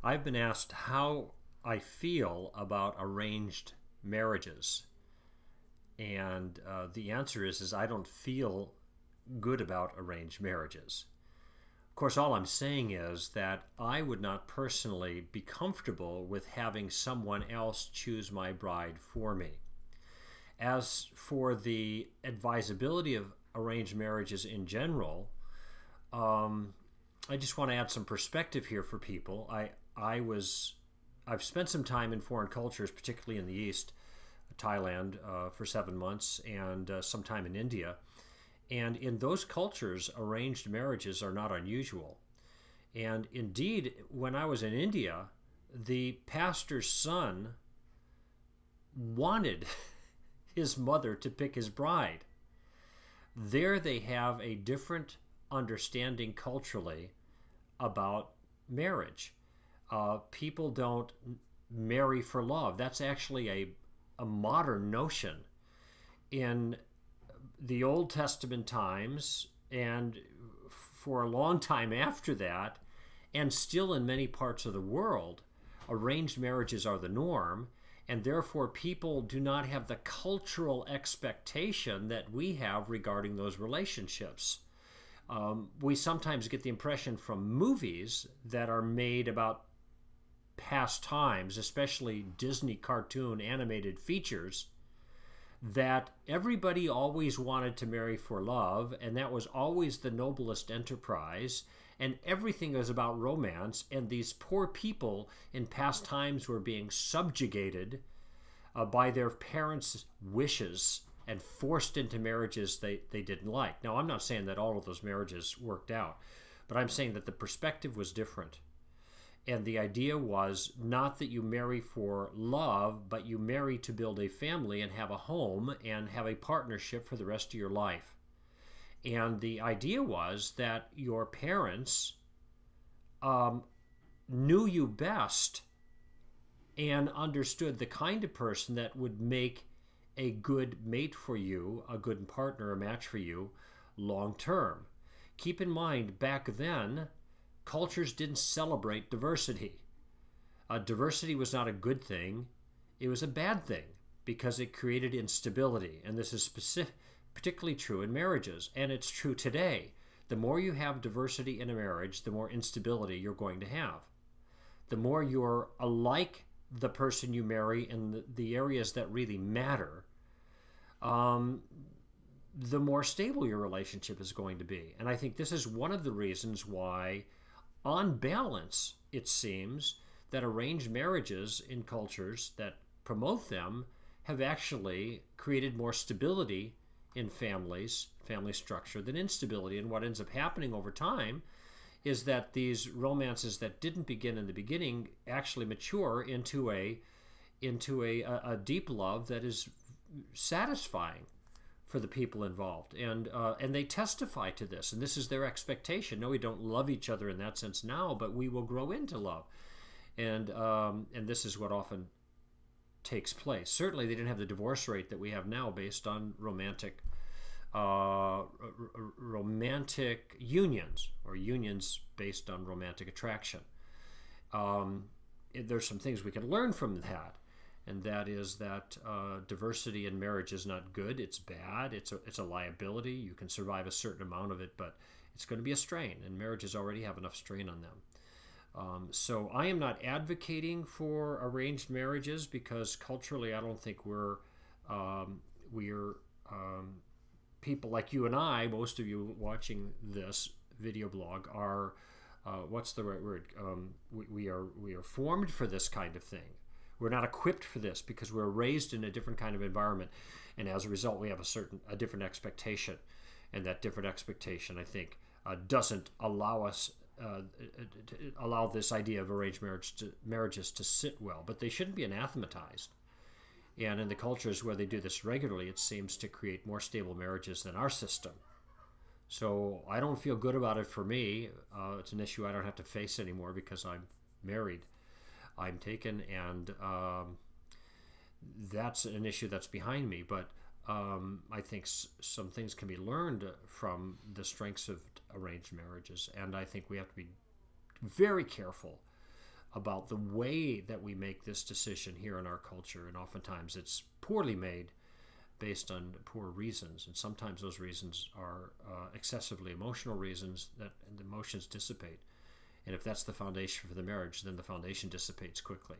I've been asked how I feel about arranged marriages, and the answer is I don't feel good about arranged marriages. Of course, all I'm saying is that I would not personally be comfortable with having someone else choose my bride for me. As for the advisability of arranged marriages in general, I just want to add some perspective here for people. I've spent some time in foreign cultures, particularly in the East, Thailand for 7 months, and some time in India. And in those cultures, arranged marriages are not unusual. And indeed, when I was in India, the pastor's son wanted his mother to pick his bride. There they have a different understanding culturally about marriage. People don't marry for love. That's actually a modern notion. In the Old Testament times, and for a long time after that, and still in many parts of the world, arranged marriages are the norm, and therefore people do not have the cultural expectation that we have regarding those relationships. We sometimes get the impression from movies that are made about past times, especially Disney cartoon animated features, that everybody always wanted to marry for love, and that was always the noblest enterprise, and everything was about romance, and these poor people in past times were being subjugated by their parents' wishes and forced into marriages they didn't like. Now, I'm not saying that all of those marriages worked out, but I'm saying that the perspective was different. And the idea was not that you marry for love, but you marry to build a family and have a home and have a partnership for the rest of your life. And the idea was that your parents knew you best and understood the kind of person that would make a good mate for you, a good partner, a match for you long term. Keep in mind, back then, cultures didn't celebrate diversity. Diversity was not a good thing. It was a bad thing because it created instability. And this is particularly true in marriages. And it's true today. The more you have diversity in a marriage, the more instability you're going to have. The more you're alike the person you marry in the areas that really matter, the more stable your relationship is going to be. And I think this is one of the reasons why, on balance, it seems that arranged marriages in cultures that promote them have actually created more stability in families, family structure, than instability. And what ends up happening over time is that these romances that didn't begin in the beginning actually mature into a deep love that is satisfying for the people involved, and they testify to this, and this is their expectation. No, we don't love each other in that sense now, but we will grow into love, and this is what often takes place. Certainly, they didn't have the divorce rate that we have now based on romantic unions, or unions based on romantic attraction. There's some things we can learn from that. And that is that diversity in marriage is not good. It's bad. It's a liability. You can survive a certain amount of it, but it's going to be a strain, and marriages already have enough strain on them. So I am not advocating for arranged marriages because culturally I don't think we're people like you and I, most of you watching this video blog, are what's the right word? We are formed for this kind of thing. We're not equipped for this because we're raised in a different kind of environment, and as a result, we have a different expectation, and that different expectation, I think, doesn't allow us allow this idea of arranged marriages to sit well. But they shouldn't be anathematized. And in the cultures where they do this regularly, it seems to create more stable marriages than our system. So I don't feel good about it for me. It's an issue I don't have to face anymore because I'm married. I'm taken, and that's an issue that's behind me. But I think some things can be learned from the strengths of arranged marriages, and I think we have to be very careful about the way that we make this decision here in our culture, and oftentimes it's poorly made based on poor reasons, and sometimes those reasons are excessively emotional reasons that and the emotions dissipate. And if that's the foundation for the marriage, then the foundation dissipates quickly.